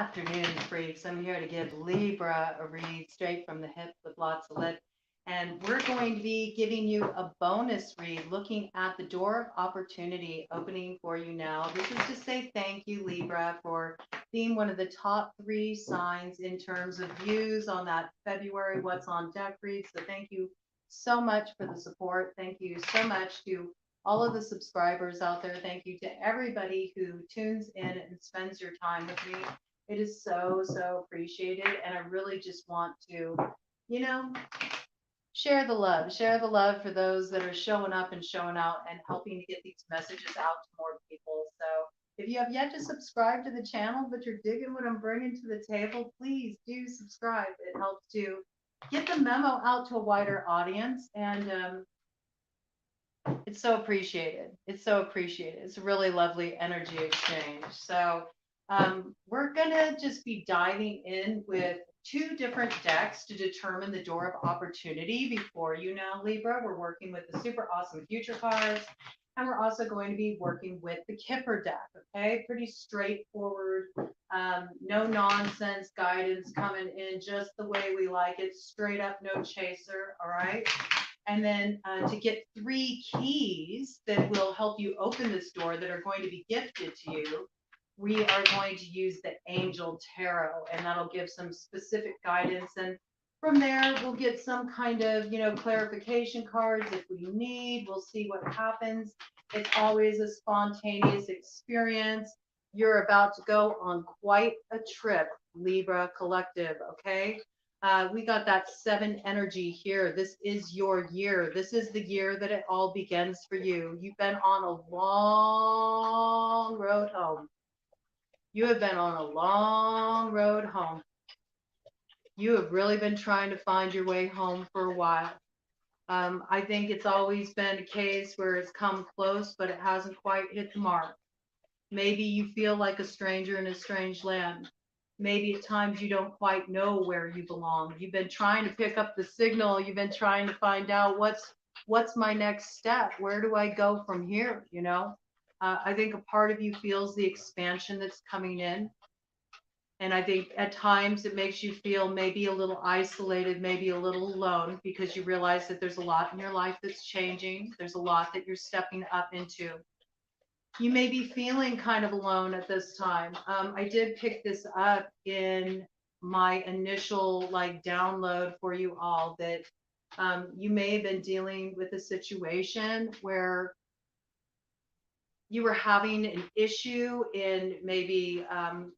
afternoon, freaks. I'm here to give Libra a read straight from the hip with lots of lip. And we're going to be giving you a bonus read looking at the door of opportunity opening for you now. This is to say thank you, Libra, for being one of the top 3 signs in terms of views on that February What's on Deck read. So thank you so much for the support. Thank you so much to all of the subscribers out there. Thank you to everybody who tunes in and spends your time with me. It is so, so appreciated. And I really just want to, you know, share the love for those that are showing up and showing out and helping to get these messages out to more people. So if you have yet to subscribe to the channel, but you're digging what I'm bringing to the table, please do subscribe. It helps to get the memo out to a wider audience. And it's so appreciated. It's so appreciated. It's a really lovely energy exchange. So we're going to just be diving in with 2 different decks to determine the door of opportunity before you now, Libra. We're working with the super awesome future cards. And we're also going to be working with the Kipper deck, okay? Pretty straightforward, no nonsense guidance coming in just the way we like it, straight up, no chaser, all right? And then to get 3 keys that will help you open this door that are going to be gifted to you, we are going to use the Angel Tarot, and that'll give some specific guidance. And from there, we'll get some kind of, clarification cards if we need. We'll see what happens. It's always a spontaneous experience. You're about to go on quite a trip, Libra Collective, okay? We got that 7 energy here. This is your year. This is the year that it all begins for you. You've been on a long road home. You have been on a long road home. You have really been trying to find your way home for a while. I think it's always been a case where it's come close, but it hasn't quite hit the mark. Maybe you feel like a stranger in a strange land. Maybe at times you don't quite know where you belong. You've been trying to pick up the signal. You've been trying to find out what's my next step? Where do I go from here? I think a part of you feels the expansion that's coming in. And I think at times it makes you feel maybe a little isolated, maybe a little alone, because you realize that there's a lot in your life that's changing. There's a lot that you're stepping up into. You may be feeling kind of alone at this time. I did pick this up in my initial download for you all that you may have been dealing with a situation where you were having an issue in maybe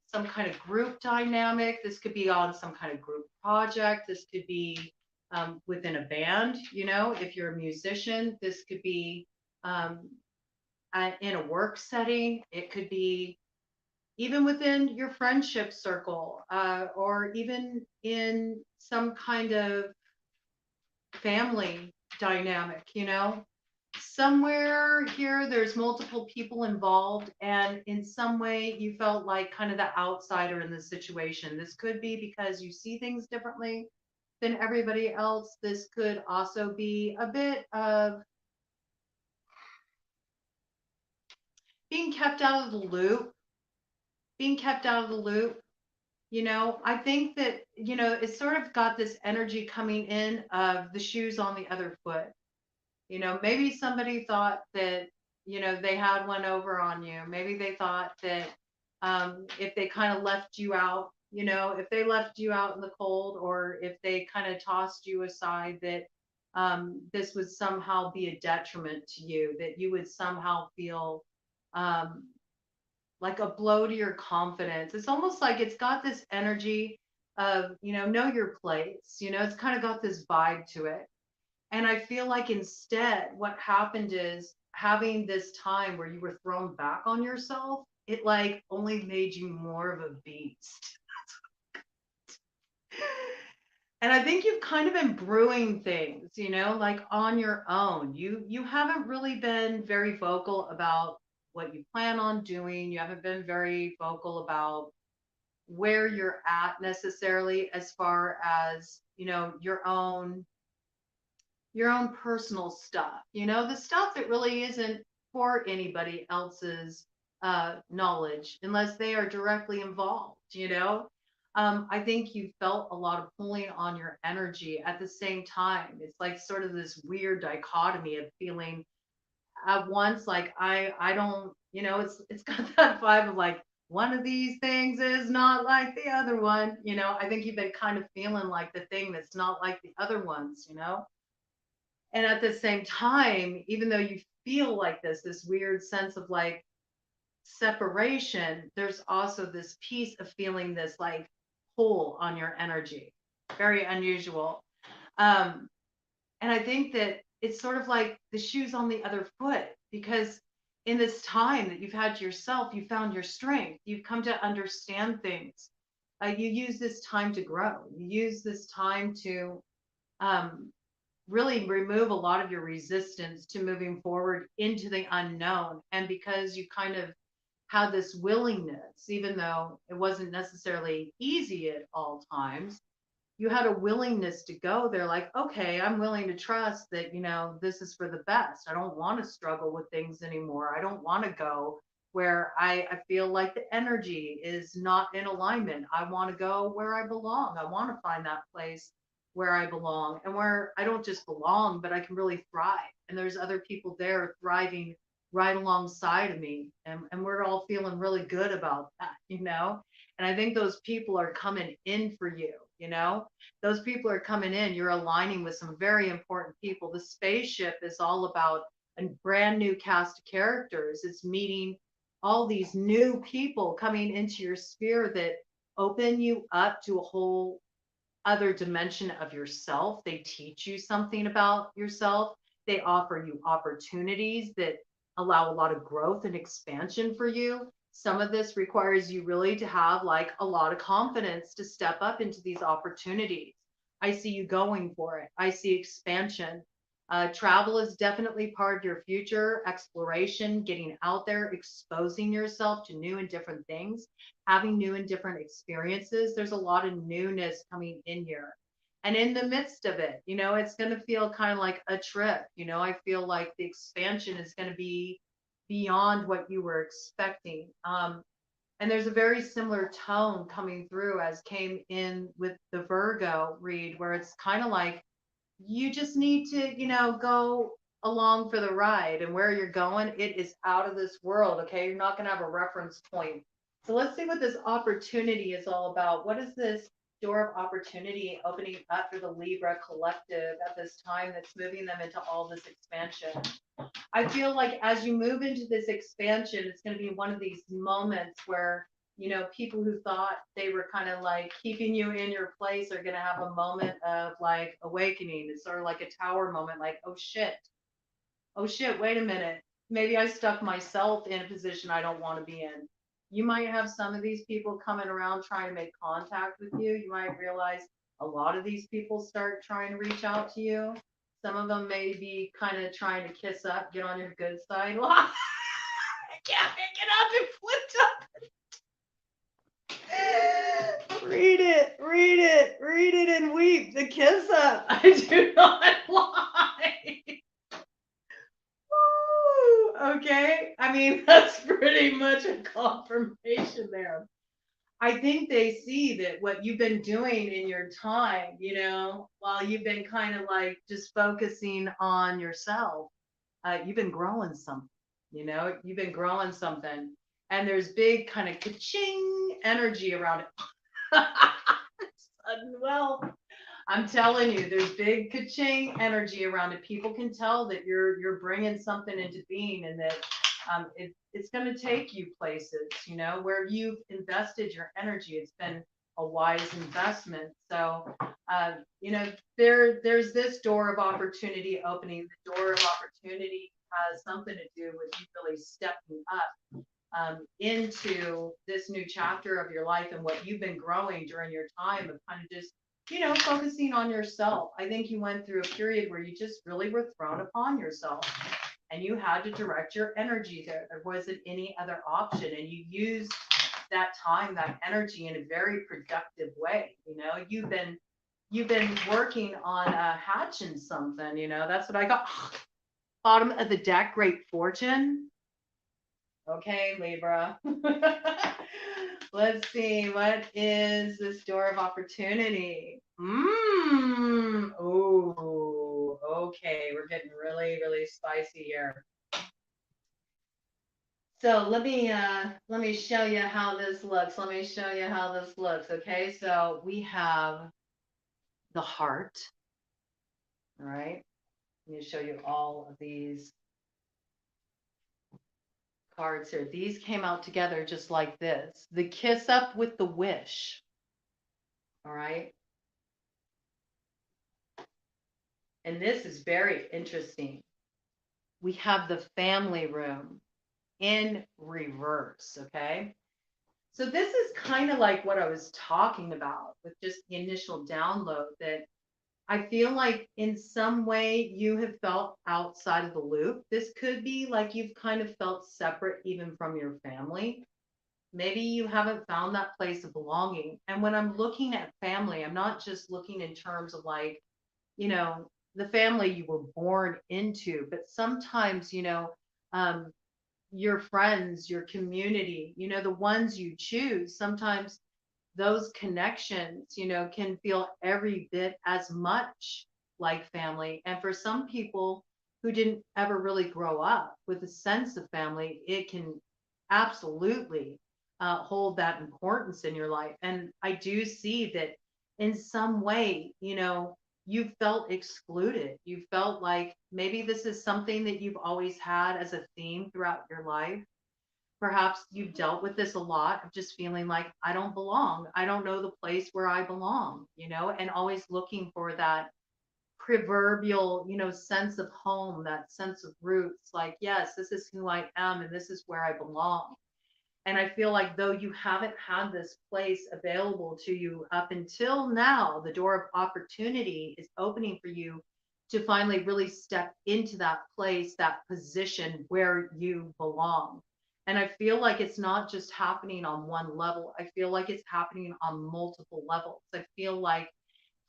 some kind of group dynamic. This could be on some kind of group project. This could be within a band, if you're a musician. This could be in a work setting. It could be even within your friendship circle, or even in some kind of family dynamic, somewhere here there's multiple people involved, and in some way you felt like kind of the outsider in the situation. This could be because you see things differently than everybody else. This could also be a bit of being kept out of the loop, I think that, it's sort of got this energy coming in of the shoes on the other foot. Maybe somebody thought that, they had one over on you. Maybe they thought that if they kind of left you out, if they left you out in the cold, or if they kind of tossed you aside, that this would somehow be a detriment to you, that you would somehow feel like a blow to your confidence. It's almost like it's got this energy of, know your place. It's kind of got this vibe to it. And I feel like instead, what happened is having this time where you were thrown back on yourself, it only made you more of a beast. And I think you've kind of been brewing things, on your own. You haven't really been very vocal about what you plan on doing. You haven't been very vocal about where you're at necessarily, as far as, your own personal stuff, the stuff that really isn't for anybody else's knowledge unless they are directly involved. you know? I think you felt a lot of pulling on your energy at the same time. It's like sort of this weird dichotomy of feeling at once like I don't, it's got that vibe of like one of these things is not like the other one. I think you've been kind of feeling like the thing that's not like the other ones. And at the same time, even though you feel like this weird sense of like separation, there's also this piece of feeling this like pull on your energy. Very unusual. Um, and I think that it's sort of like the shoes on the other foot, because in this time that you've had to yourself, you found your strength. You've come to understand things. You use this time to grow. You use this time to um, really remove a lot of your resistance to moving forward into the unknown. And because you kind of had this willingness, even though it wasn't necessarily easy at all times, you had a willingness to go there like, okay, I'm willing to trust that, this is for the best. I don't want to struggle with things anymore. I don't want to go where I feel like the energy is not in alignment. I want to go where I belong. I want to find that place where I belong and where I don't just belong, but I can really thrive. And there's other people there thriving right alongside of me. And we're all feeling really good about that. And I think those people are coming in for you. Those people are coming in. You're aligning with some very important people. The spaceship is all about a brand new cast of characters. It's meeting all these new people coming into your sphere that open you up to a whole other dimension of yourself. They teach you something about yourself. They offer you opportunities that allow a lot of growth and expansion for you. Some of this requires you really to have like a lot of confidence to step up into these opportunities. I see you going for it. I see expansion. Travel is definitely part of your future. Exploration, getting out there, exposing yourself to new and different things, having new and different experiences. There's a lot of newness coming in here. And in the midst of it, it's going to feel kind of like a trip. I feel like the expansion is going to be beyond what you were expecting. And there's a very similar tone coming through as came in with the Virgo read, where it's kind of like you just need to, go along for the ride. And where you're going, it is out of this world. Okay. You're not going to have a reference point. So let's see what this opportunity is all about. What is this door of opportunity opening up for the Libra collective at this time that's moving them into all this expansion? I feel like as you move into this expansion, it's going to be one of these moments where, people who thought they were kind of like keeping you in your place are going to have a moment of like awakening. It's sort of like a tower moment, like, oh shit, wait a minute. Maybe I stuck myself in a position I don't want to be in. You might have some of these people coming around trying to make contact with you. You might realize a lot of these people start trying to reach out to you. Some of them may be kind of trying to kiss up, get on your good side. I can't pick it up. It flipped up. Read it and weep. The kiss up. I do not lie. Okay. I mean, that's pretty much a confirmation there. I think they see that what you've been doing in your time, while you've been kind of like just focusing on yourself, you've been growing something, you've been growing something. And there's big kind of ka-ching energy around it. Sudden wealth. I'm telling you, there's big ka-ching energy around it. People can tell that you're bringing something into being, and that it's going to take you places, where you've invested your energy. It's been a wise investment. So, there's this door of opportunity opening. The door of opportunity has something to do with you really stepping up into this new chapter of your life and what you've been growing during your time of kind of just, focusing on yourself. I think you went through a period where you just really were thrown upon yourself and you had to direct your energy there. There wasn't any other option. And you used that time, that energy in a very productive way. You've been working on hatching something, that's what I got. Bottom of the deck, great fortune. Okay, Libra. Let's see. What is this door of opportunity? Oh, okay. We're getting really, really spicy here. So let me show you how this looks. Let me show you how this looks. Okay, so we have the heart. All right. Let me show you all of these cards here. These came out together just like this. The kiss up with the wish. All right. And this is very interesting. We have the family room in reverse. Okay. So this is kind of like what I was talking about with just the initial download, that I feel like in some way you have felt outside of the loop. This could be like you've kind of felt separate even from your family. Maybe you haven't found that place of belonging. And when I'm looking at family, I'm not just looking in terms of like, you know, the family you were born into, but sometimes, um, your friends, your community, the ones you choose, sometimes those connections, can feel every bit as much like family. And for some people who didn't ever really grow up with a sense of family, it can absolutely hold that importance in your life. And I do see that in some way, you felt excluded. You felt like maybe this is something that you've always had as a theme throughout your life. Perhaps you've dealt with this a lot of just feeling like I don't belong. I don't know the place where I belong, and always looking for that proverbial, sense of home, that sense of roots. Like, yes, this is who I am and this is where I belong. And I feel like though you haven't had this place available to you up until now, the door of opportunity is opening for you to finally really step into that place, that position where you belong. And I feel like it's not just happening on one level. I feel like it's happening on multiple levels. I feel like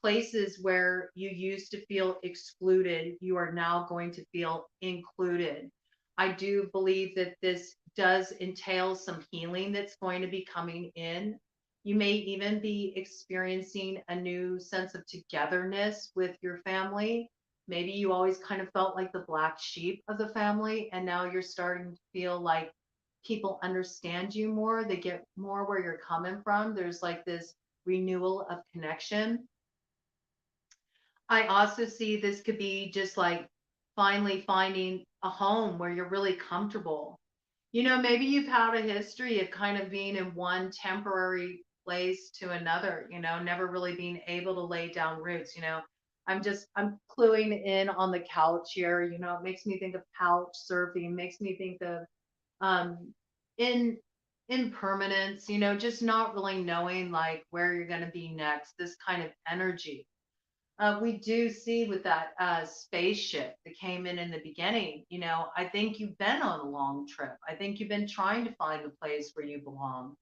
places where you used to feel excluded, you are now going to feel included. I do believe that this does entail some healing that's going to be coming in. You may even be experiencing a new sense of togetherness with your family. Maybe you always kind of felt like the black sheep of the family, and now you're starting to feel like people understand you more. They get more where you're coming from. There's like this renewal of connection. I also see this could be just like finally finding a home where you're really comfortable. Maybe you've had a history of kind of being in one temporary place to another, never really being able to lay down roots. I'm cluing in on the couch here. It makes me think of couch surfing, makes me think of um in impermanence, just not really knowing like where you're going to be next, this kind of energy. We do see with that spaceship that came in the beginning, I think you've been on a long trip. I think you've been trying to find a place where you belong.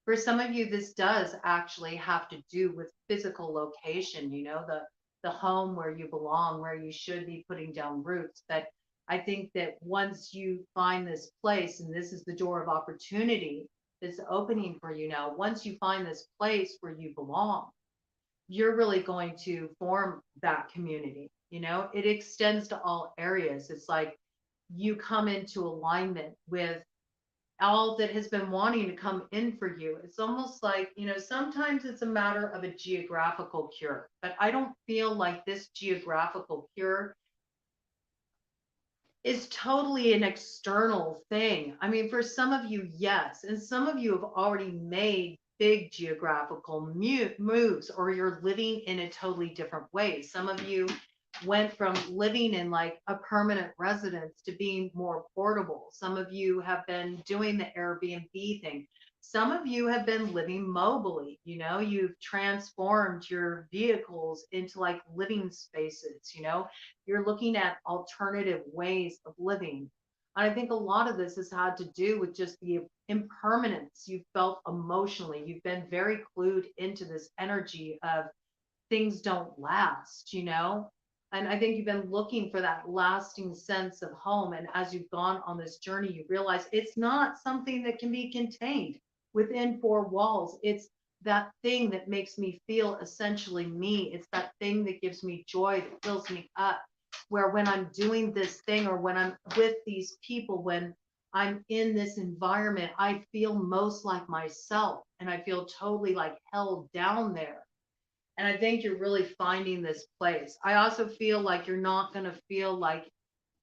For some of you, this does actually have to do with physical location, the home where you belong, where you should be putting down roots. But I think that once you find this place, and this is the door of opportunity that's opening for you now, once you find this place where you belong, you're really going to form that community. It extends to all areas. It's like you come into alignment with all that has been wanting to come in for you. It's almost like, sometimes it's a matter of a geographical cure, but I don't feel like this geographical cure is totally an external thing. I mean, for some of you, yes. And some of you have already made big geographical moves, or you're living in a totally different way. Some of you went from living in like a permanent residence to being more portable. Some of you have been doing the Airbnb thing. Some of you have been living mobily. You've transformed your vehicles into like living spaces. You're looking at alternative ways of living. And I think a lot of this has had to do with just the impermanence you felt emotionally. You've been very clued into this energy of things don't last. And I think you've been looking for that lasting sense of home. And as you've gone on this journey, you realize it's not something that can be contained within four walls. It's that thing that makes me feel essentially me. It's that thing that gives me joy, that fills me up. Where when I'm doing this thing or when I'm with these people, when I'm in this environment, I feel most like myself and I feel totally like held down there. And I think you're really finding this place. I also feel like you're not going to feel like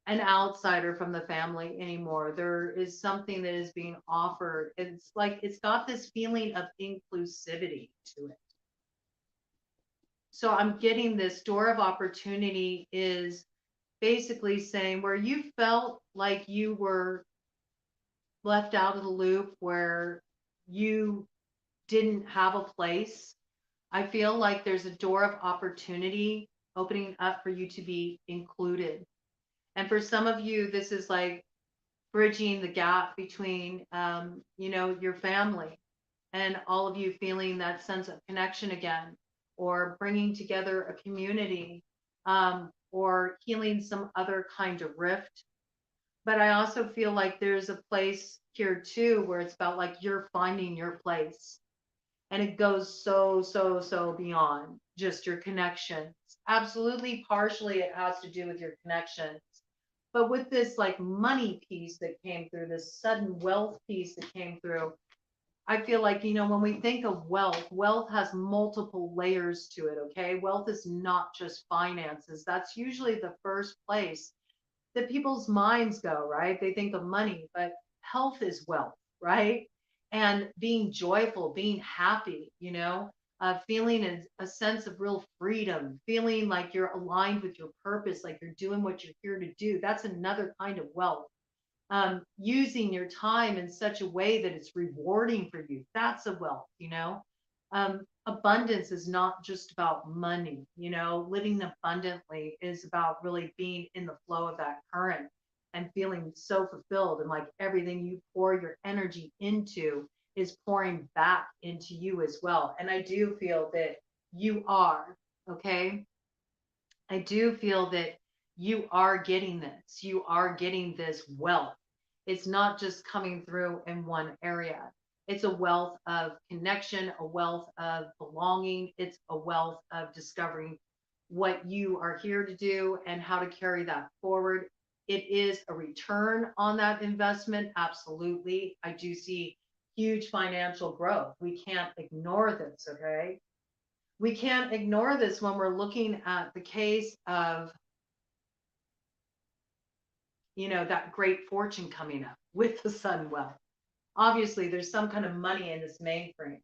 an outsider from the family anymore. There is something that is being offered. It's like it's got this feeling of inclusivity to it. So I'm getting this door of opportunity is basically saying where you felt like you were left out of the loop, where you didn't have a place. I feel like there's a door of opportunity opening up for you to be included. And for some of you, this is like bridging the gap between, your family and all of you feeling that sense of connection again, or bringing together a community, or healing some other kind of rift. But I also feel like there's a place here too where it's about like you're finding your place, and it goes so beyond just your connections. Absolutely, partially it has to do with your connections, but with this like money piece that came through, this sudden wealth piece that came through, I feel like, when we think of wealth, wealth has multiple layers to it. Okay, wealth is not just finances. That's usually the first place that people's minds go, right? They think of money, but health is wealth, right? And being joyful, being happy, feeling a sense of real freedom, feeling like you're aligned with your purpose, like you're doing what you're here to do. That's another kind of wealth. Using your time in such a way that it's rewarding for you. That's a wealth. Abundance is not just about money. Living abundantly is about really being in the flow of that current and feeling so fulfilled, and like everything you pour your energy into is pouring back into you as well. And I do feel that you are, okay? I do feel that you are getting this. You are getting this wealth. It's not just coming through in one area. It's a wealth of connection, a wealth of belonging. It's a wealth of discovering what you are here to do and how to carry that forward. It is a return on that investment. Absolutely. I do see huge financial growth. We can't ignore this, okay? We can't ignore this when we're looking at the case of, that great fortune coming up with the sun wealth. Obviously, there's some kind of money in this mainframe.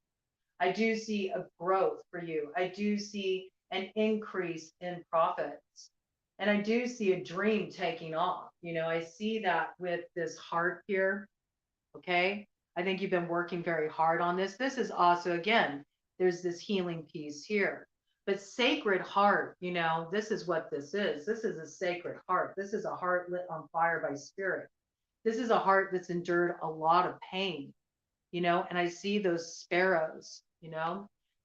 I do see a growth for you. I do see an increase in profits. And I do see a dream taking off. I see that with this heart here. Okay. I think you've been working very hard on this. This is also, again, there's this healing piece here. But sacred heart, this is what this is. This is a sacred heart. This is a heart lit on fire by spirit. This is a heart that's endured a lot of pain, and I see those sparrows,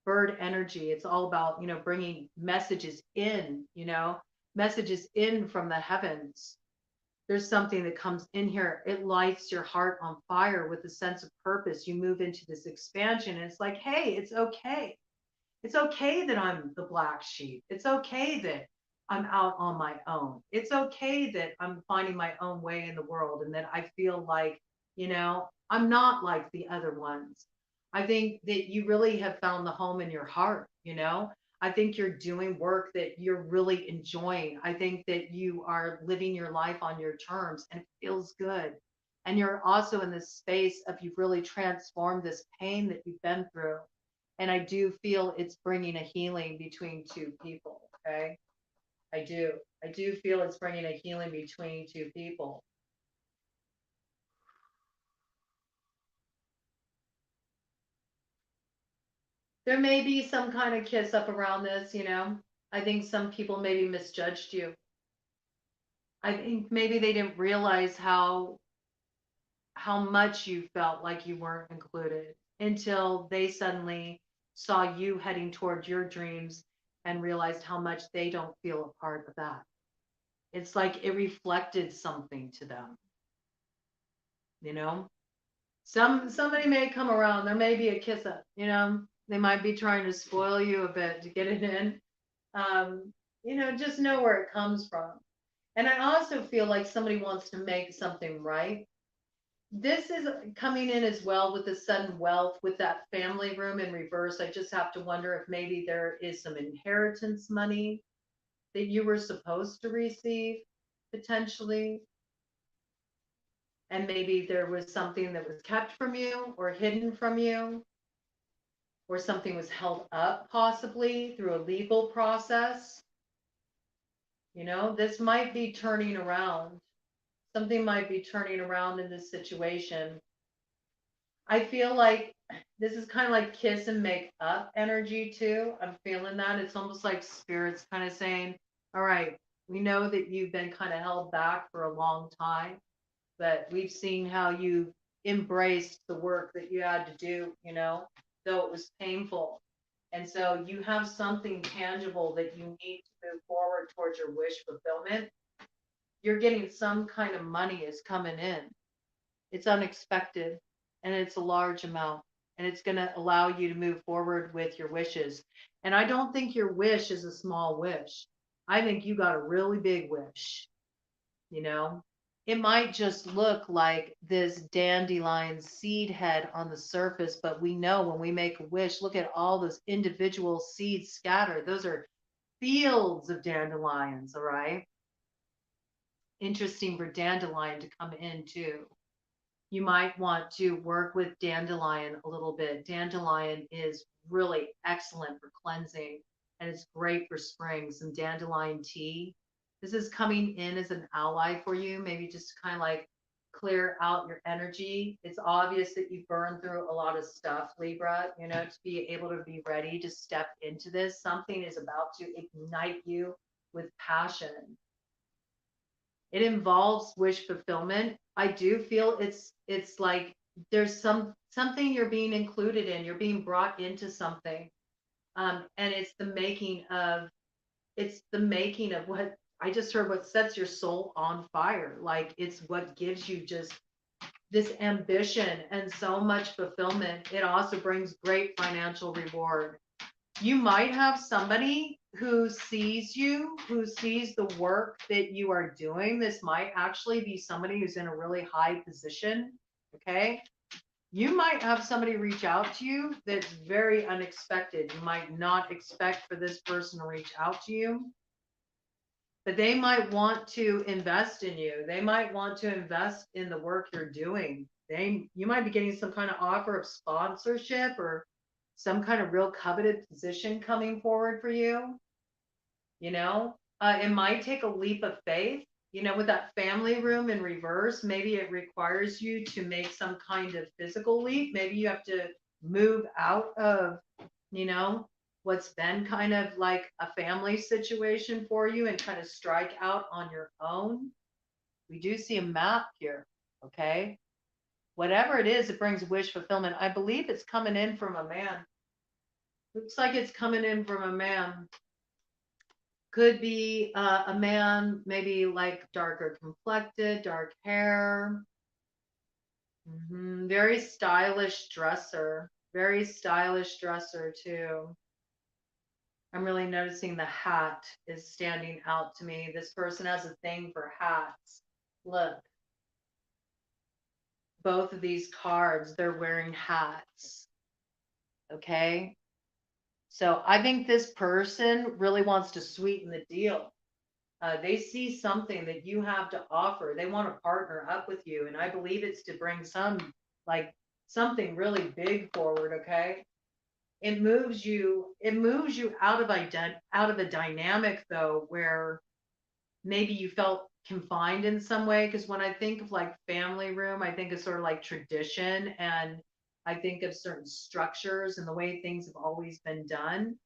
bird energy. It's all about, bringing messages in from the heavens. There's something that comes in here. It lights your heart on fire with a sense of purpose. You move into this expansion, and it's like, hey, it's okay. It's okay that I'm the black sheep. It's okay that I'm out on my own. It's okay that I'm finding my own way in the world and that I feel like, I'm not like the other ones. I think that you really have found the home in your heart. I think you're doing work that you're really enjoying. I think that you are living your life on your terms and it feels good. And you're also in this space of you've really transformed this pain that you've been through. And I do feel it's bringing a healing between two people. Okay. I do. I do feel it's bringing a healing between two people. There may be some kind of kiss up around this. I think some people maybe misjudged you. I think maybe they didn't realize how much you felt like you weren't included until they suddenly saw you heading toward your dreams and realized how much they don't feel a part of that. It's like it reflected something to them, you know? Somebody may come around, there may be a kiss up, you know, they might be trying to spoil you a bit to get it in. You know, just know where it comes from. And I also feel like somebody wants to make something right. This is coming in as well with the sudden wealth with that family room in reverse. I just have to wonder if maybe there is some inheritance money that you were supposed to receive potentially. And maybe there was something that was kept from you or hidden from you, or something was held up possibly through a legal process. You know, this might be turning around. Something might be turning around in this situation. I feel like this is kind of like kiss and make up energy too. I'm feeling that. It's almost like spirits kind of saying, all right, we know that you've been kind of held back for a long time, but we've seen how you embraced the work that you had to do, you know, though it was painful. And so you have something tangible that you need to move forward towards your wish fulfillment. You're getting some kind of money is coming in. It's unexpected and it's a large amount, and it's going to allow you to move forward with your wishes. And I don't think your wish is a small wish. I think you got a really big wish, you know? It might just look like this dandelion seed head on the surface, but we know when we make a wish, look at all those individual seeds scattered. Those are fields of dandelions, all right? Interesting for dandelion to come in too. You might want to work with dandelion a little bit. Dandelion is really excellent for cleansing, and it's great for spring. Some dandelion tea. This is coming in as an ally for you, maybe just to kind of like clear out your energy. It's obvious that you've burned through a lot of stuff, Libra, you know, to be able to be ready to step into this. Something is about to ignite you with passion. It involves wish fulfillment. I do feel it's like there's something you're being included in, you're being brought into something. And it's the making of what I just heard, what sets your soul on fire. Like it's what gives you just this ambition and so much fulfillment. It also brings great financial reward. You might have somebody who sees you, who sees the work that you are doing. This might actually be somebody who's in a really high position. Okay. You might have somebody reach out to you that's very unexpected. You might not expect for this person to reach out to you, but they might want to invest in you. They might want to invest in the work you're doing. You might be getting some kind of offer of sponsorship or some kind of real coveted position coming forward for you. You know, it might take a leap of faith. You know, with that family room in reverse, maybe it requires you to make some kind of physical leap. Maybe you have to move out of, you know, what's been kind of like a family situation for you and kind of strike out on your own. We do see a map here. Okay. Whatever it is, it brings wish fulfillment. I believe it's coming in from a man. Looks like it's coming in from a man. Could be a man, maybe like darker complected, dark hair. Very stylish dresser. Very stylish dresser too. I'm really noticing the hat is standing out to me. This person has a thing for hats. Look. Both of these cards, they're wearing hats. Okay. So I think this person really wants to sweeten the deal. They see something that you have to offer. They want to partner up with you. And I believe it's to bring something really big forward. Okay. It moves you out of a dynamic though, where maybe you felt confined in some way. Because when I think of like family room, I think of sort of like tradition, and I think of certain structures and the way things have always been done.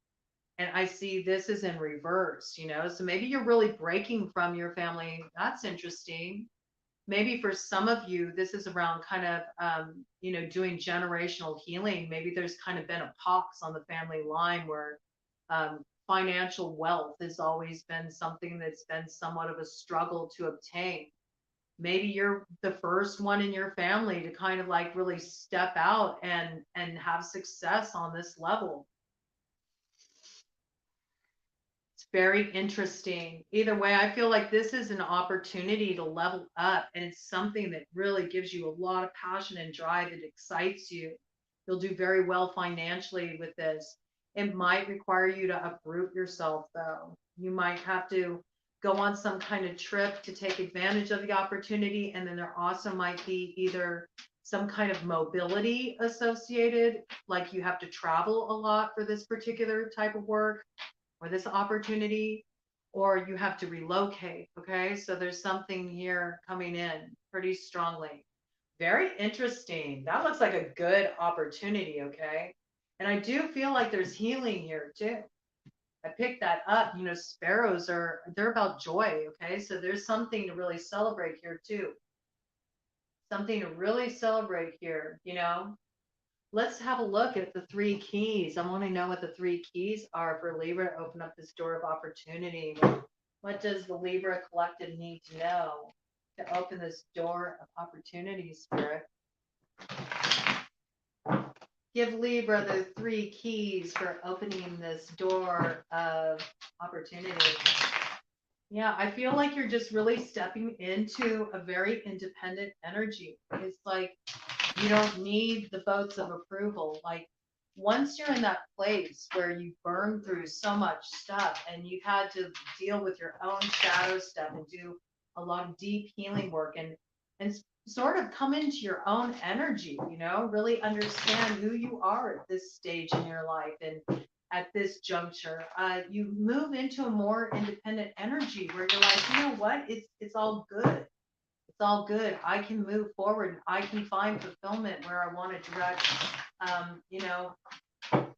And I see this is in reverse, you know, so maybe you're really breaking from your family. That's interesting. Maybe for some of you, this is around kind of, you know, doing generational healing. Maybe there's kind of been a pox on the family line where financial wealth has always been something that's been somewhat of a struggle to obtain. Maybe you're the first one in your family to kind of like really step out and have success on this level. It's very interesting. Either way, I feel like this is an opportunity to level up, and it's something that really gives you a lot of passion and drive. It excites you. You'll do very well financially with this. It might require you to uproot yourself, though. You might have to go on some kind of trip to take advantage of the opportunity. And then there also might be either some kind of mobility associated, like you have to travel a lot for this particular type of work or this opportunity, or you have to relocate. Okay. So there's something here coming in pretty strongly. Very interesting. That looks like a good opportunity. Okay. And I do feel like there's healing here too. I picked that up. You know, sparrows they're about joy. Okay. So there's something to really celebrate here too. Something to really celebrate here, you know. Let's have a look at the 3 keys. I want to know what the 3 keys are for Libra to open up this door of opportunity. What does the Libra collective need to know to open this door of opportunity, Spirit? Give Libra the 3 keys for opening this door of opportunity. Yeah, I feel like you're just really stepping into a very independent energy. It's like you don't need the votes of approval. Like once you're in that place where you burn through so much stuff and you've had to deal with your own shadow stuff and do a lot of deep healing work and sort of come into your own energy, you know, really understand who you are at this stage in your life and at this juncture, you move into a more independent energy where you're like, you know what, it's all good. It's all good. I can move forward and I can find fulfillment where I want to direct, you know,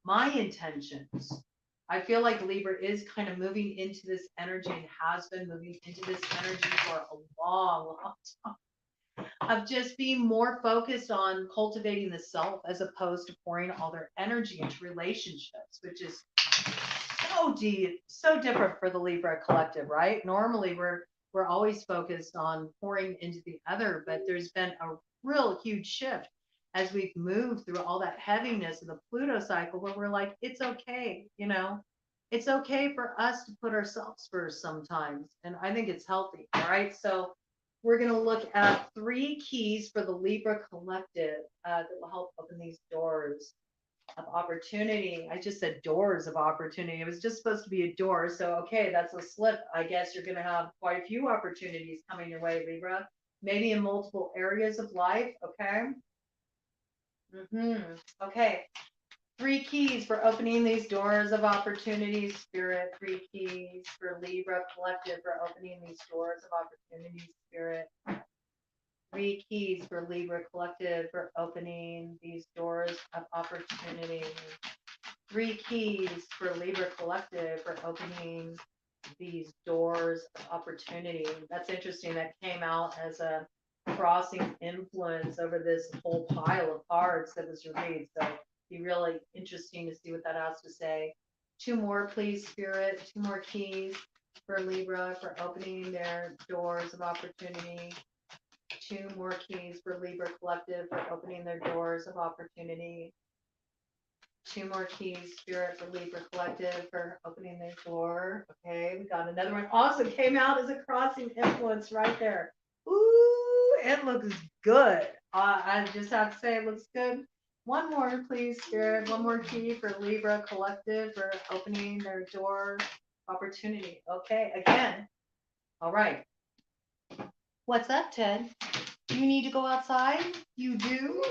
my intentions. I feel like Libra is kind of moving into this energy and has been moving into this energy for a long, long time of just being more focused on cultivating the self as opposed to pouring all their energy into relationships, which is so deep, so different for the Libra collective, right? Normally we're always focused on pouring into the other, but there's been a real huge shift as we've moved through all that heaviness of the Pluto cycle where we're like, it's okay, you know, it's okay for us to put ourselves first sometimes. And I think it's healthy. All right. So we're going to look at 3 keys for the Libra collective that will help open these doors of opportunity. I just said doors of opportunity. It was just supposed to be a door. So, okay, that's a slip. I guess you're going to have quite a few opportunities coming your way, Libra, maybe in multiple areas of life. Okay. Okay. 3 keys for opening these doors of opportunity, Spirit. 3 keys for Libra collective for opening these doors of opportunity, Spirit. 3 keys for Libra collective for opening these doors of opportunity. 3 keys for Libra collective for opening these doors of opportunity. That's interesting. That came out as a crossing influence over this whole pile of cards that was read. So it'd be really interesting to see what that has to say. 2 more, please, Spirit. 2 more keys for Libra for opening their doors of opportunity. 2 more keys for Libra collective for opening their doors of opportunity. 2 more keys, Spirit, for Libra collective for opening their door. Okay, we got another one. Also came out as a crossing influence right there. Ooh, it looks good. I just have to say it looks good. 1 more, please, Spirit. 1 more key for Libra collective for opening their door opportunity. Okay, again. All right. What's up, Ted? Do you need to go outside? You do?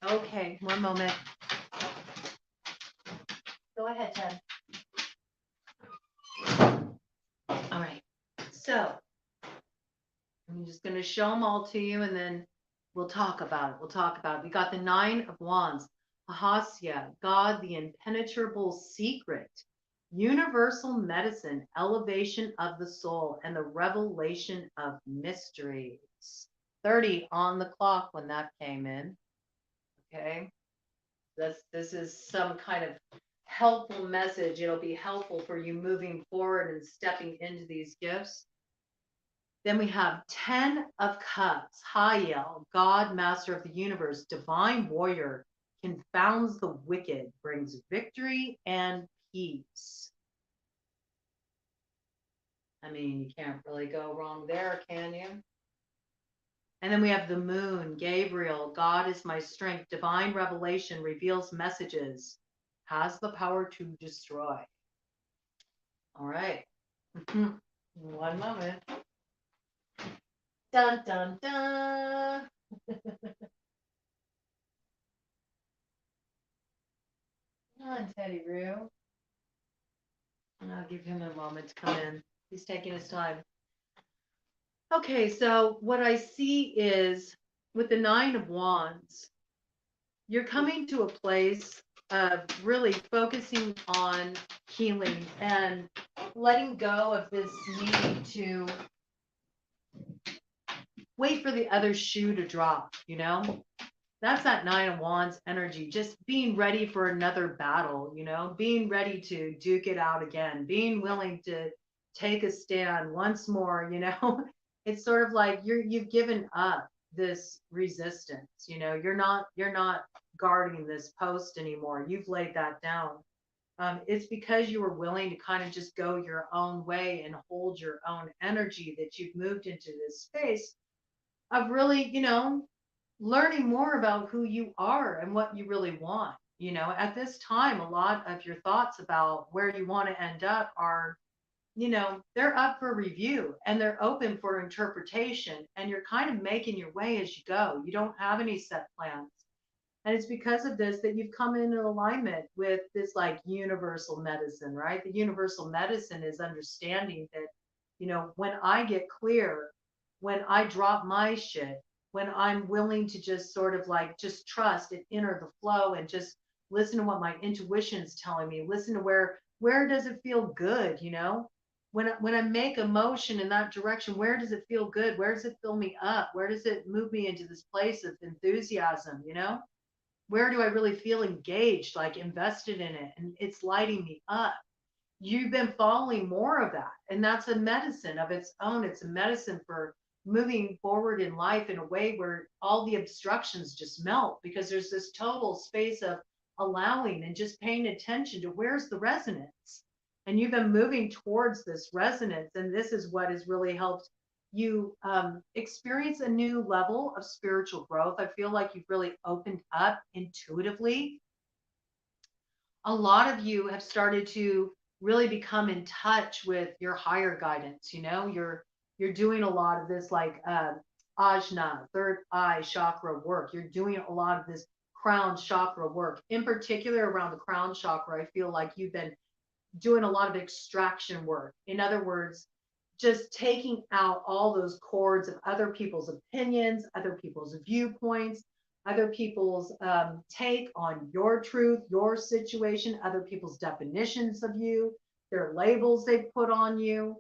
Okay, 1 moment. Go ahead, Ted. All right. So I'm just going to show them all to you and then we'll talk about it. We got the 9 of Wands, Ahasya, God, the impenetrable secret, universal medicine, elevation of the soul, and the revelation of mysteries. 30 on the clock when that came in. Okay. This is some kind of helpful message. It'll be helpful for you moving forward and stepping into these gifts. Then we have 10 of Cups, Hayel, God, Master of the Universe, Divine Warrior, confounds the wicked, brings victory and peace. I mean, you can't really go wrong there, can you? And then we have the Moon, Gabriel, God is my strength, divine revelation, reveals messages, has the power to destroy. All right. One moment. Dun, dun, dun. Come on, Teddy Roo. And I'll give him a moment to come in. He's taking his time. Okay, so what I see is with the 9 of Wands, you're coming to a place of really focusing on healing and letting go of this need to wait for the other shoe to drop, you know? That's that 9 of Wands energy, just being ready for another battle, you know, being ready to duke it out again, being willing to take a stand once more, you know? It's sort of like you've given up this resistance, you know, you're not guarding this post anymore. You've laid that down. It's because you were willing to kind of just go your own way and hold your own energy that you've moved into this space of really, you know, learning more about who you are and what you really want. You know, at this time, a lot of your thoughts about where you want to end up are, you know, they're up for review and they're open for interpretation. And you're kind of making your way as you go. You don't have any set plans. And it's because of this that you've come in alignment with this like universal medicine, right? The universal medicine is understanding that, you know, when I get clear, when I drop my shit, when I'm willing to just sort of like just trust and enter the flow and just listen to what my intuition's telling me, listen to where does it feel good, you know? When I make a motion in that direction, where does it feel good? Where does it fill me up? Where does it move me into this place of enthusiasm, you know? Where do I really feel engaged, like invested in it? And it's lighting me up. You've been following more of that. And that's a medicine of its own. It's a medicine for moving forward in life in a way where all the obstructions just melt because there's this total space of allowing and just paying attention to where's the resonance. And you've been moving towards this resonance. And this is what has really helped you experience a new level of spiritual growth. I feel like you've really opened up intuitively. A lot of you have started to really become in touch with your higher guidance. You know, you're doing a lot of this like ajna, third eye chakra work. You're doing a lot of this crown chakra work. In particular around the crown chakra, I feel like you've been doing a lot of extraction work. In other words, just taking out all those cords of other people's opinions, other people's viewpoints, other people's take on your truth, your situation, other people's definitions of you, their labels they've put on you.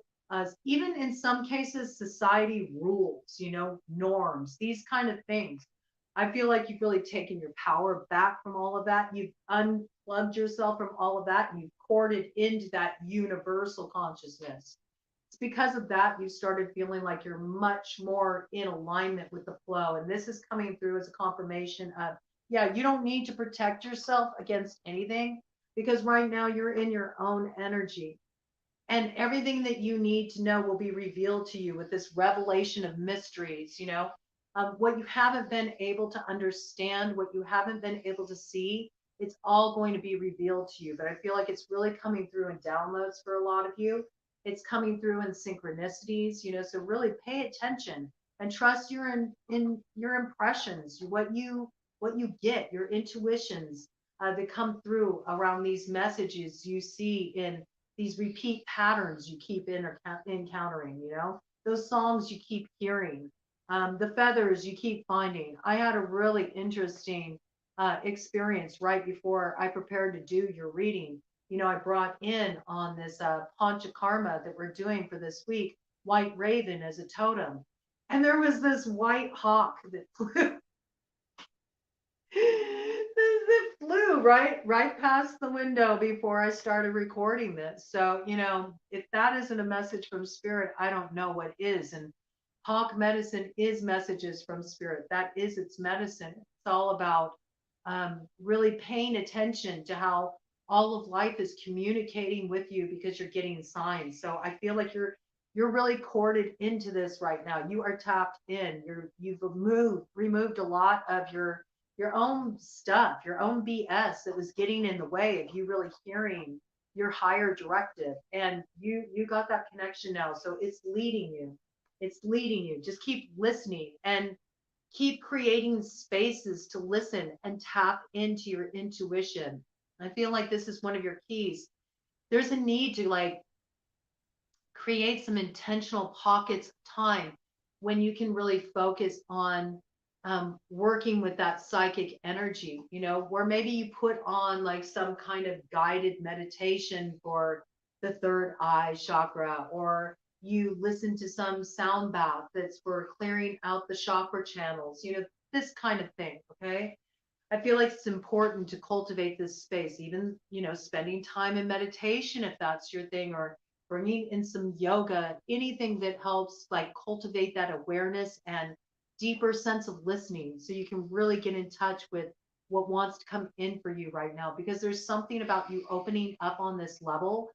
Even in some cases, society rules, you know, norms, these kind of things. I feel like you've really taken your power back from all of that. You've unplugged yourself from all of that and you've corded into that universal consciousness. It's because of that you started feeling like you're much more in alignment with the flow. And this is coming through as a confirmation of, yeah, you don't need to protect yourself against anything because right now you're in your own energy. And everything that you need to know will be revealed to you with this revelation of mysteries, you know, what you haven't been able to understand, what you haven't been able to see, it's all going to be revealed to you. But I feel like it's really coming through in downloads for a lot of you. It's coming through in synchronicities, you know, so really pay attention and trust in your impressions, what you get, your intuitions that come through around these messages you see in these repeat patterns you keep encountering, you know, those songs you keep hearing, the feathers you keep finding. I had a really interesting experience right before I prepared to do your reading. You know, I brought in on this panchakarma that we're doing for this week, white raven as a totem. And there was this white hawk that flew. That flew right past the window before I started recording this. So, if that isn't a message from spirit, I don't know what is. And hawk medicine is messages from spirit. That is its medicine. It's all about really paying attention to how all of life is communicating with you because you're getting signs. So I feel like you're really corded into this right now. You are tapped in. You've removed a lot of your own stuff, your own BS that was getting in the way of you really hearing your higher directive. And you got that connection now. So it's leading you. It's leading you. Just keep listening and keep creating spaces to listen and tap into your intuition. I feel like this is one of your keys. There's a need to like create some intentional pockets of time when you can really focus on working with that psychic energy, where maybe you put on like some kind of guided meditation for the third eye chakra, or you listen to some sound bath that's for clearing out the chakra channels, this kind of thing. Okay. I feel like it's important to cultivate this space, even, spending time in meditation if that's your thing, or bringing in some yoga, anything that helps like cultivate that awareness and deeper sense of listening so you can really get in touch with what wants to come in for you right now, because there's something about you opening up on this level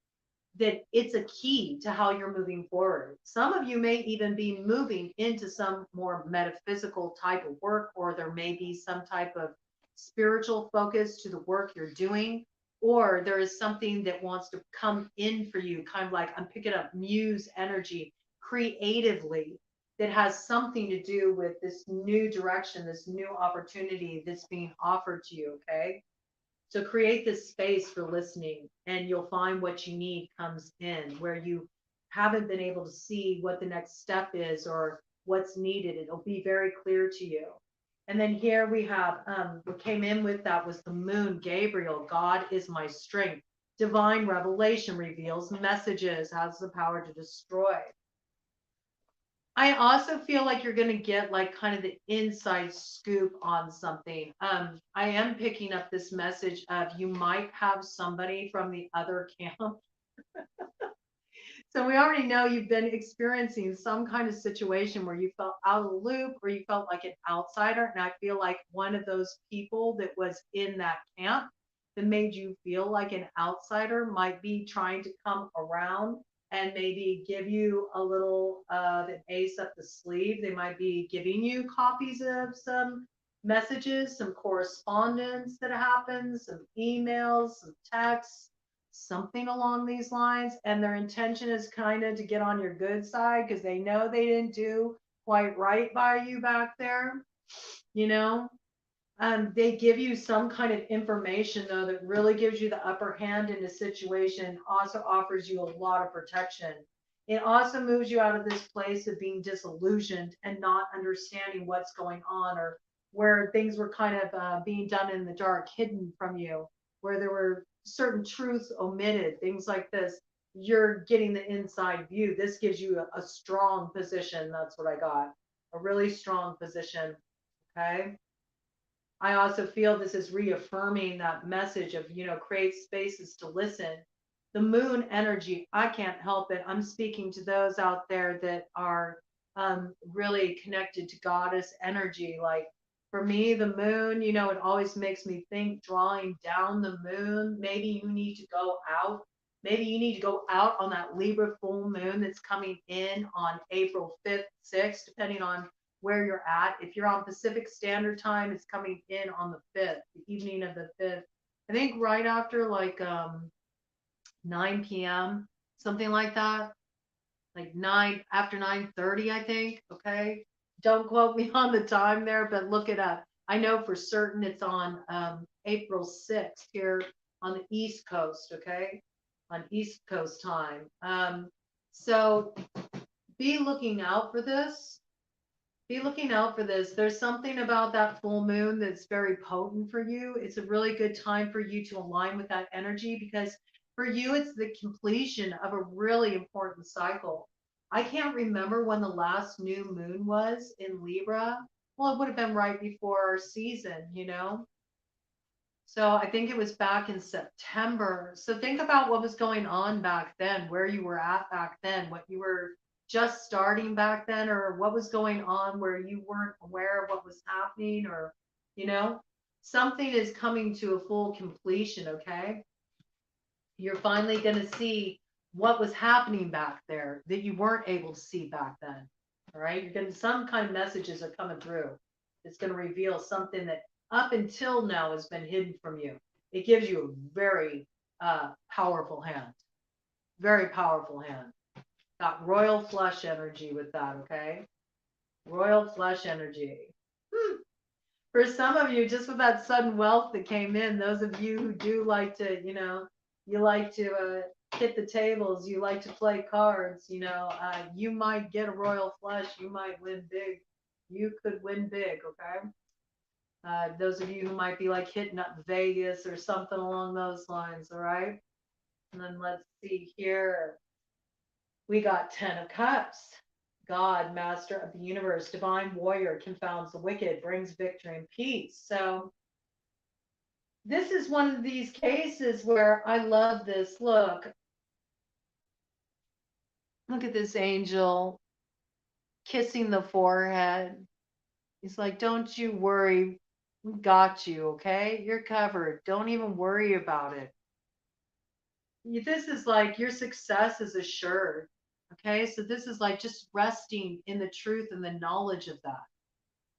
that it's a key to how you're moving forward. Some of you may even be moving into some more metaphysical type of work, or there may be some type of spiritual focus to the work you're doing, or there is something that wants to come in for you, kind of like I'm picking up muse energy creatively that has something to do with this new direction, this new opportunity that's being offered to you. Okay. So create this space for listening, and you'll find what you need comes in where you haven't been able to see what the next step is or what's needed. It'll be very clear to you. And then here we have what came in with that was the moon, Gabriel. God is my strength. Divine revelation reveals messages, has the power to destroy. I also feel like you're going to get like kind of the inside scoop on something. I am picking up this message of you might have somebody from the other camp. So we already know you've been experiencing some kind of situation where you felt out of the loop or you felt like an outsider. And I feel like one of those people that was in that camp that made you feel like an outsider might be trying to come around and maybe give you a little an ace up the sleeve. They might be giving you copies of some messages, some correspondence that happens, some emails, some texts, something along these lines. And their intention is kind of to get on your good side because they know they didn't do quite right by you back there, you know. They give you some kind of information though that really gives you the upper hand in the situation, also offers you a lot of protection. It also moves you out of this place of being disillusioned and not understanding what's going on, or where things were kind of being done in the dark, hidden from you, where there were certain truths omitted, things like this. You're getting the inside view. This gives you a strong position. That's what I got. A really strong position. Okay. I also feel this is reaffirming that message of, create spaces to listen. The moon energy, I can't help it. I'm speaking to those out there that are really connected to goddess energy. Like for me, the moon, it always makes me think drawing down the moon. Maybe you need to go out. Maybe you need to go out on that Libra full moon that's coming in on April 5th, 6th, depending on where you're at. If you're on Pacific Standard Time, it's coming in on the 5th, the evening of the 5th. I think right after like 9 p.m., something like that. Like after 9:30, I think. Okay. Don't quote me on the time there, but look it up. I know for certain it's on April 6th here on the East Coast, okay? On East Coast time. So be looking out for this. Be looking out for this. There's something about that full moon that's very potent for you. It's a really good time for you to align with that energy, because for you, it's the completion of a really important cycle. I can't remember when the last new moon was in Libra. Well, it would have been right before our season, So I think it was back in September. So think about what was going on back then, where you were at back then, what you were just starting back then, or what was going on where you weren't aware of what was happening, or, you know, something is coming to a full completion, okay? You're finally going to see what was happening back there that you weren't able to see back then. All right. You're getting some kind of messages are coming through. It's going to reveal something that up until now has been hidden from you. It gives you a very powerful hand. Very powerful hand. Got royal flush energy with that. Okay. Royal flush energy. For some of you, just with that sudden wealth that came in, those of you who do like to, you like to hit the tables, you like to play cards, you might get a royal flush, you might win big. You could win big, okay? Those of you who might be like hitting up Vegas or something along those lines, all right? And then let's see here. We got 10 of Cups. God, master of the universe, divine warrior, confounds the wicked, brings victory and peace. So this is one of these cases where I love this. Look at this angel kissing the forehead. He's like, don't you worry. We got you, okay? You're covered. Don't even worry about it. This is like your success is assured. Okay, so this is like just resting in the truth and the knowledge of that,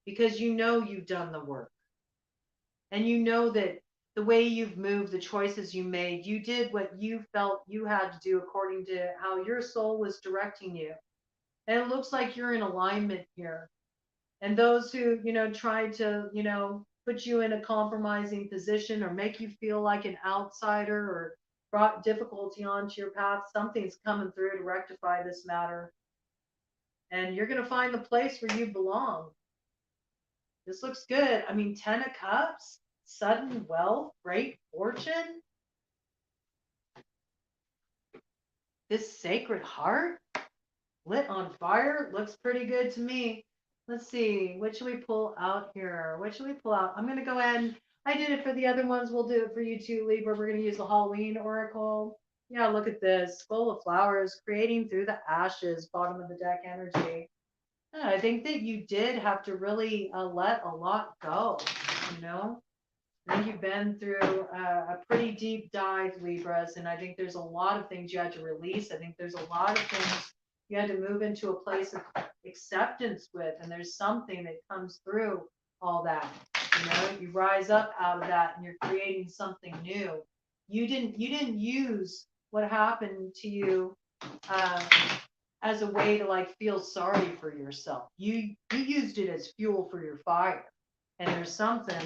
because you know you've done the work, and you know that the way you've moved, the choices you made, you did what you felt you had to do according to how your soul was directing you. And it looks like you're in alignment here. And those who, tried to, put you in a compromising position or make you feel like an outsider or brought difficulty onto your path, something's coming through to rectify this matter. And you're going to find the place where you belong. This looks good. I mean, 10 of Cups, sudden wealth, great fortune. This Sacred Heart, lit on fire, looks pretty good to me. Let's see, what should we pull out here? What should we pull out? I'm going to go ahead. I did it for the other ones. We'll do it for you too, Libra. We're going to use the Halloween Oracle. Yeah, look at this. Full of flowers, creating through the ashes, bottom of the deck energy. Yeah, I think that you did have to really let a lot go, I think you've been through a pretty deep dive, Libras, and I think there's a lot of things you had to release. I think there's a lot of things you had to move into a place of acceptance with, and there's something that comes through all that. You rise up out of that, and you're creating something new. You didn't use what happened to you as a way to like feel sorry for yourself. You used it as fuel for your fire. And there's something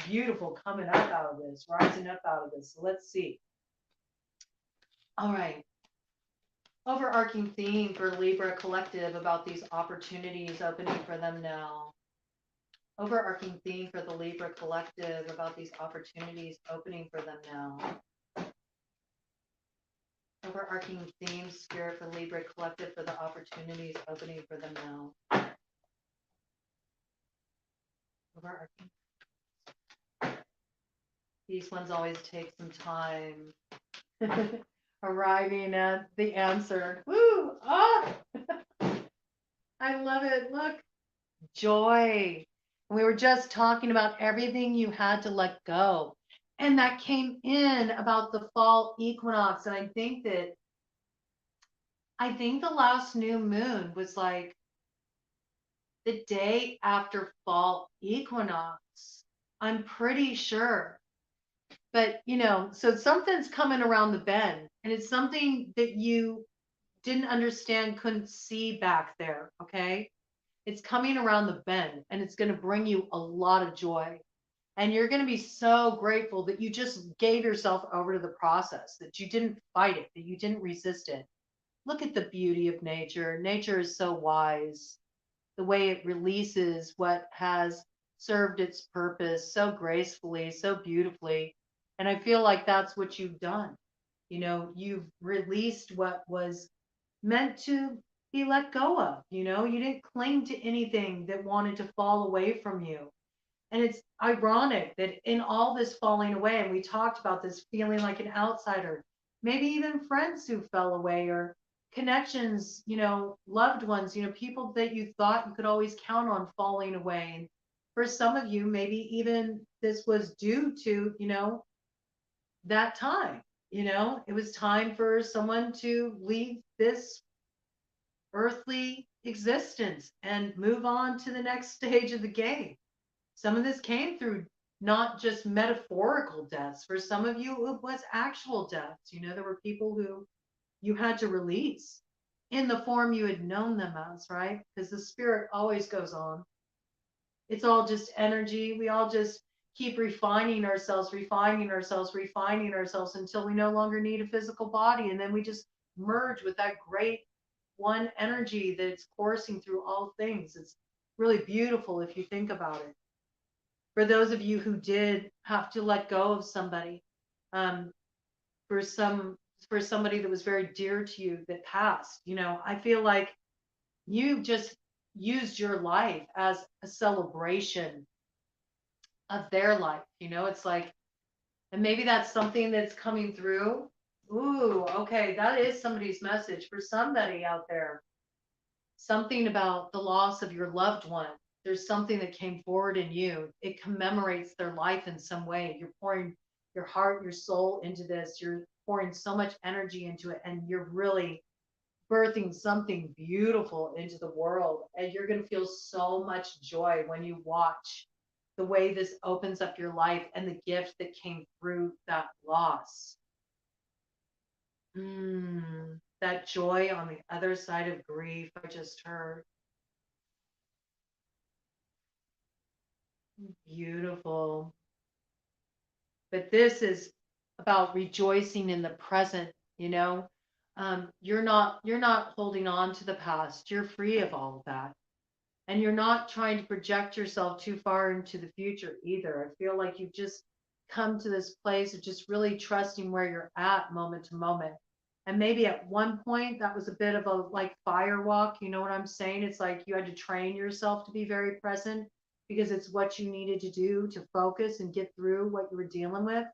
beautiful coming up out of this, rising up out of this. So let's see. All right. Overarching theme for Libra Collective about these opportunities opening for them now. Overarching theme for the Libra Collective about these opportunities opening for them now. Overarching theme, Spirit, for Libra Collective for the opportunities opening for them now. Overarching. These ones always take some time arriving at the answer. Woo! Ah! I love it. Look, joy. We were just talking about everything you had to let go. And that came in about the fall equinox. And I think the last new moon was like the day after fall equinox. I'm pretty sure. But, so something's coming around the bend, and it's something that you didn't understand, couldn't see back there. Okay. It's coming around the bend, and it's going to bring you a lot of joy. And you're going to be so grateful that you just gave yourself over to the process, that you didn't fight it, that you didn't resist it. Look at the beauty of nature. Nature is so wise. The way it releases what has served its purpose so gracefully, so beautifully. And I feel like that's what you've done. You've released what was meant to be let go of. You didn't cling to anything that wanted to fall away from you. And it's ironic that in all this falling away, and we talked about this feeling like an outsider, maybe even friends who fell away, or connections, loved ones, people that you thought you could always count on falling away. And for some of you, maybe even this was due to, that time. It was time for someone to leave this earthly existence and move on to the next stage of the game. Some of this came through not just metaphorical deaths. For some of you, it was actual deaths. There were people who you had to release in the form you had known them as, right? Because the spirit always goes on. It's all just energy. We all just keep refining ourselves, refining ourselves, refining ourselves until we no longer need a physical body. And then we just merge with that great one energy that's coursing through all things. It's really beautiful if you think about it. For those of you who did have to let go of somebody, um, for somebody that was very dear to you that passed, I feel like you just used your life as a celebration of their life. It's like, and maybe that's something that's coming through. Ooh, okay, that is somebody's message for somebody out there. Something about the loss of your loved one. There's something that came forward in you. It commemorates their life in some way. You're pouring your heart, your soul into this. You're pouring so much energy into it, and you're really birthing something beautiful into the world. And you're going to feel so much joy when you watch the way this opens up your life and the gift that came through that loss. That joy on the other side of grief, I just heard. Beautiful. But this is about rejoicing in the present, you're not holding on to the past. You're free of all of that. And you're not trying to project yourself too far into the future either. I feel like you've just come to this place of just really trusting where you're at moment to moment. And maybe at one point that was a bit of a like fire walk. You know what I'm saying? It's like you had to train yourself to be very present because it's what you needed to do to focus and get through what you were dealing with.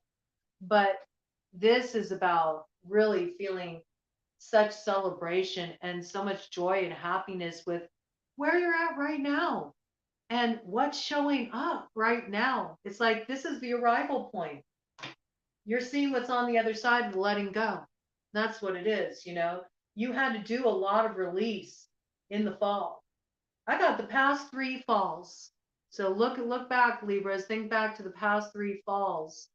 But this is about really feeling such celebration and so much joy and happiness with where you're at right now and what's showing up right now. It's like this is the arrival point. You're seeing what's on the other side of letting go. That's what it is. You had to do a lot of release in the fall. I got the past 3 falls. So look back, Libras, think back to the past 3 falls.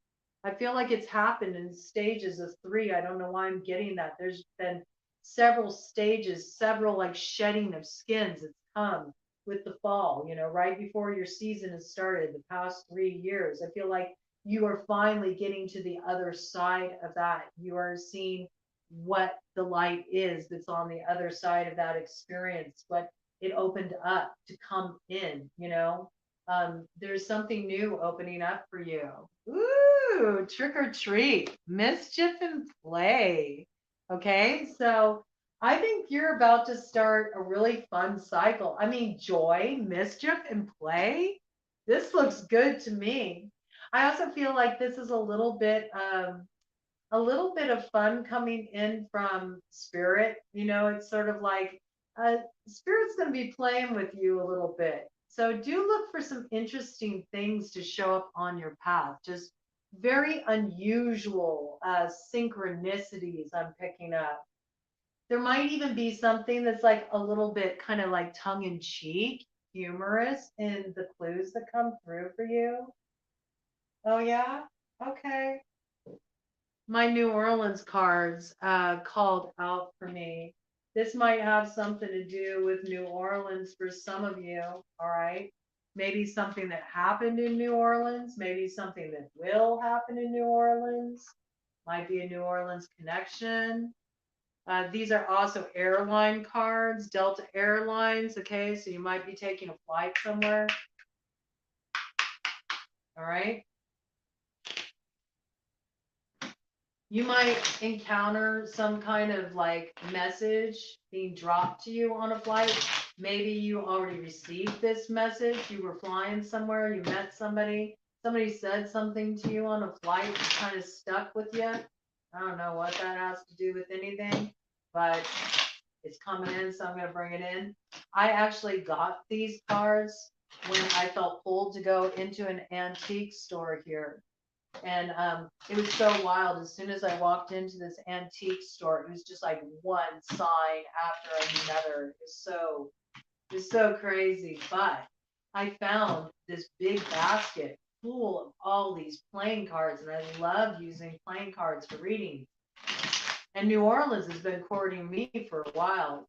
I feel like it's happened in stages of 3. I don't know why I'm getting that. There's been several stages, several like shedding of skins. It's come with the fall, right before your season has started, the past 3 years. I feel like you are finally getting to the other side of that. You are seeing what the light is that's on the other side of that experience, what it opened up to come in, there's something new opening up for you. Ooh, trick or treat, mischief and play. Okay, so I think you're about to start a really fun cycle. I mean, joy, mischief, and play. This looks good to me. I also feel like this is a little bit of fun coming in from spirit. It's sort of like spirit's going to be playing with you a little bit. So do look for some interesting things to show up on your path. Just very unusual synchronicities I'm picking up. There might even be something that's like a little bit kind of like tongue in cheek, humorous in the clues that come through for you. Oh, yeah? Okay. My New Orleans cards called out for me. This might have something to do with New Orleans for some of you, all right? Maybe something that happened in New Orleans, maybe something that will happen in New Orleans, might be a New Orleans connection. These are also airline cards, Delta Airlines, okay? So you might be taking a flight somewhere, all right? You might encounter some kind of like message being dropped to you on a flight. Maybe you already received this message. You were flying somewhere, you met somebody said something to you on a flight that kind of stuck with you. I don't know what that has to do with anything, but it's coming in, so I'm going to bring it in. I actually got these cards when I felt pulled to go into an antique store here. And it was so wild. As soon as I walked into this antique store, it was just like one sign after another. It's so crazy. But I found this big basket full of all these playing cards, and I love using playing cards for reading. And New Orleans has been courting me for a while.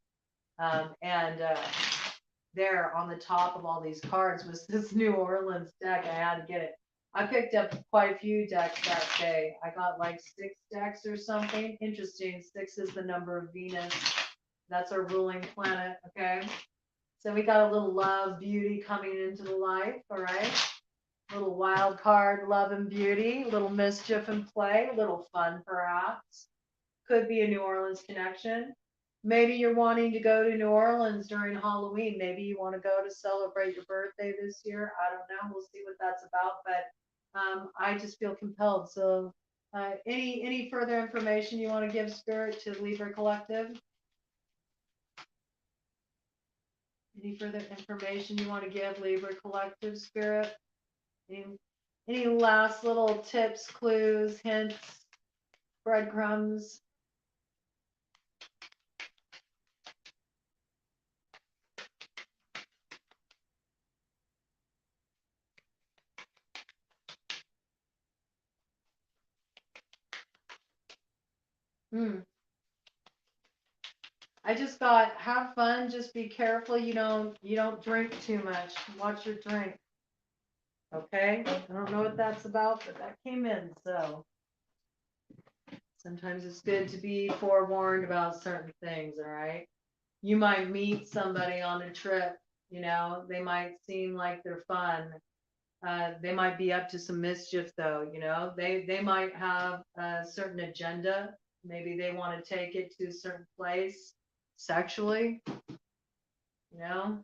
And there on the top of all these cards was this New Orleans deck. I had to get it. I picked up quite a few decks that day. I got like 6 decks or something. Interesting. 6 is the number of Venus. That's our ruling planet. Okay. So we got a little love, beauty coming into the life. All right. A little wild card, love and beauty, a little mischief and play, a little fun perhaps. Could be a New Orleans connection. Maybe you're wanting to go to New Orleans during Halloween. Maybe you want to go to celebrate your birthday this year. I don't know. We'll see what that's about. But I just feel compelled. So, any further information you want to give, Spirit, to Libra Collective? Any further information you want to give, Libra Collective, Spirit? Any last little tips, clues, hints, breadcrumbs? I just got have fun, just be careful you don't drink too much. Watch your drink. Okay? I don't know what that's about, but that came in, so sometimes it's good to be forewarned about certain things, all right? You might meet somebody on a trip, they might seem like they're fun. They might be up to some mischief though, they might have a certain agenda. Maybe they want to take it to a certain place sexually, you know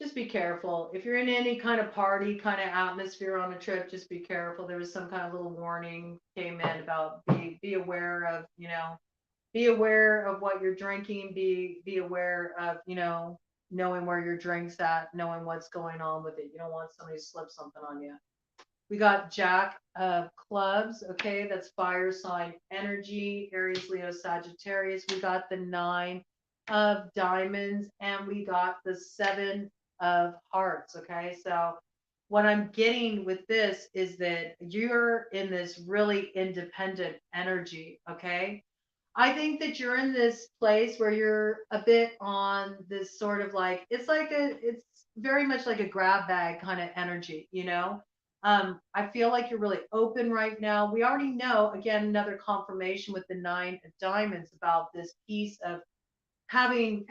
just be careful. If you're in any kind of party kind of atmosphere on a trip, just be careful. There was some kind of little warning came in about be aware of, be aware of what you're drinking, be aware of, knowing where your drink's at, knowing what's going on with it. You don't want somebody to slip something on you. We got Jack of Clubs, okay, that's fire sign energy, Aries, Leo, Sagittarius. We got the 9 of Diamonds, and we got the 7 of Hearts, okay? So what I'm getting with this is that you're in this really independent energy, okay? I think that you're in this place where you're a bit on this sort of like, it's very much like a grab bag kind of energy, I feel like you're really open right now. We already know, again, another confirmation with the 9 of Diamonds about this piece of having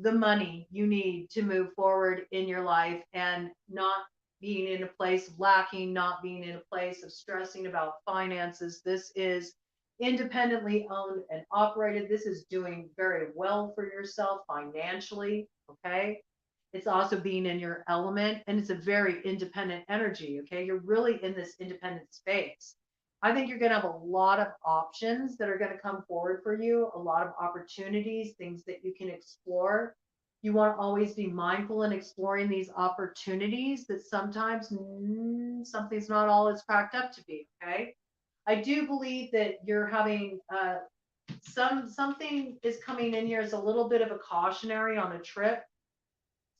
the money you need to move forward in your life and not being in a place of lacking, not being in a place of stressing about finances. This is independently owned and operated. This is doing very well for yourself financially. Okay. It's also being in your element, and it's a very independent energy. Okay. You're really in this independent space. I think you're going to have a lot of options that are going to come forward for you, a lot of opportunities, things that you can explore. You want to always be mindful in exploring these opportunities that sometimes something's not all it's cracked up to be. Okay. I do believe that you're having something is coming in here as a little bit of a cautionary on a trip.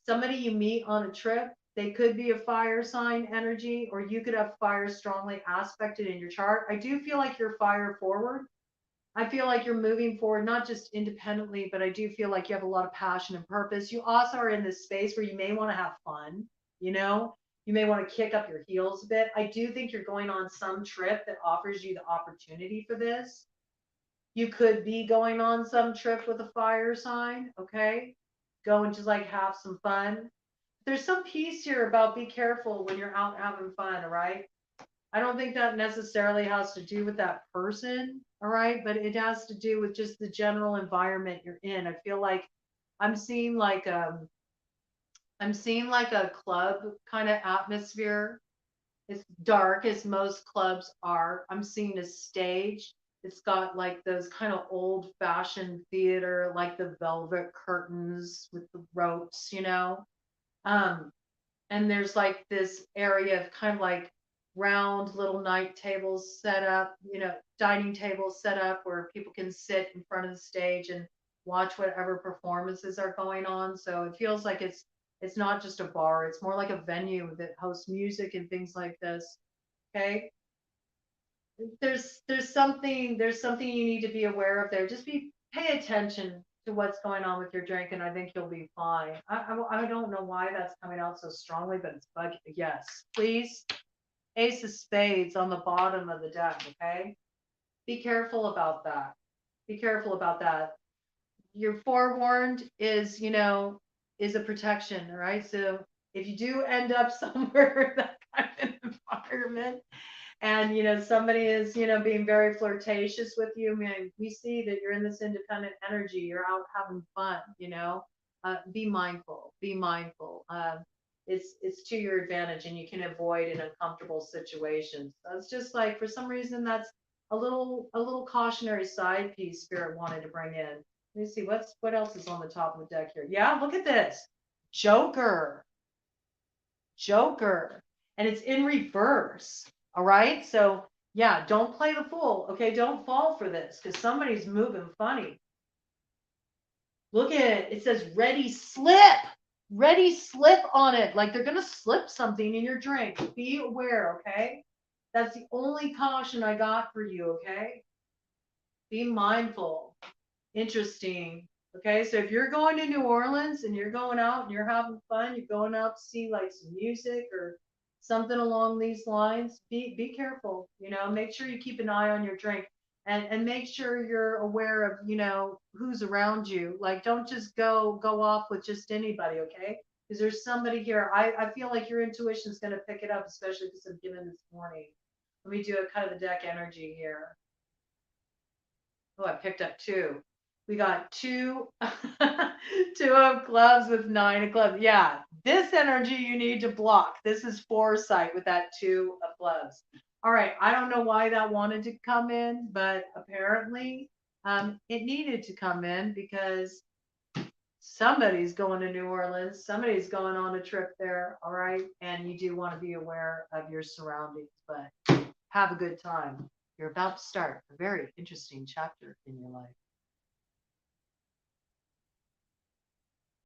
Somebody you meet on a trip, they could be a fire sign energy, or you could have fire strongly aspected in your chart. I do feel like you're fire forward. I feel like you're moving forward, not just independently, but I do feel like you have a lot of passion and purpose. You also are in this space where you may want to have fun, you may want to kick up your heels a bit. I do think you're going on some trip that offers you the opportunity for this. You could be going on some trip with a fire sign, okay? Go and just like have some fun. There's some piece here about be careful when you're out having fun, all right? I don't think that necessarily has to do with that person, all right? But it has to do with just the general environment you're in. I feel like I'm seeing like I'm seeing like a club kind of atmosphere. It's dark as most clubs are. I'm seeing a stage. It's got like those kind of old fashioned theater, like the velvet curtains with the ropes, you know. Um, and there's like this area of kind of like round little night tables set up, you know, dining tables set up where people can sit in front of the stage and watch whatever performances are going on. So it feels like it's not just a bar, it's more like a venue that hosts music and things like this. Okay. There's something you need to be aware of there. Just pay attention to what's going on with your drink, and I think you'll be fine. I don't know why that's coming out so strongly, but it's bug. Yes, please. Ace of Spades on the bottom of the deck. Okay, be careful about that. Be careful about that. You're forewarned is a protection, all right? So if you do end up somewhere in that kind of environment, and somebody is being very flirtatious with you, I mean, we see that you're in this independent energy, you're out having fun, be mindful, it's to your advantage, and you can avoid an uncomfortable situation. So it's just like, for some reason, that's a little cautionary side piece spirit wanted to bring in. Let me see what else is on the top of the deck here. Yeah, look at this. Joker. Joker. And it's in reverse. All right. So, yeah, don't play the fool. Okay. Don't fall for this because somebody's moving funny. Look at it. It says ready slip. Ready slip on it. Like they're going to slip something in your drink. Be aware. Okay. That's the only caution I got for you. Okay. Be mindful. Interesting. Okay, so if you're going to New Orleans and you're going out and you're having fun, you're going out to see like some music or something along these lines, be careful. Make sure you keep an eye on your drink, and make sure you're aware of who's around you. Like, don't just go off with just anybody, okay? Because there's somebody here. I feel like your intuition is going to pick it up, especially because I'm given this morning. Let me do a cut of the deck energy here. Oh, I picked up two. We got two, two of clubs with 9 of clubs. Yeah, this energy you need to block. This is foresight with that 2 of clubs. All right, I don't know why that wanted to come in, but apparently it needed to come in because somebody's going to New Orleans. Somebody's going on a trip there. All right, and you do want to be aware of your surroundings, but have a good time. You're about to start a very interesting chapter in your life.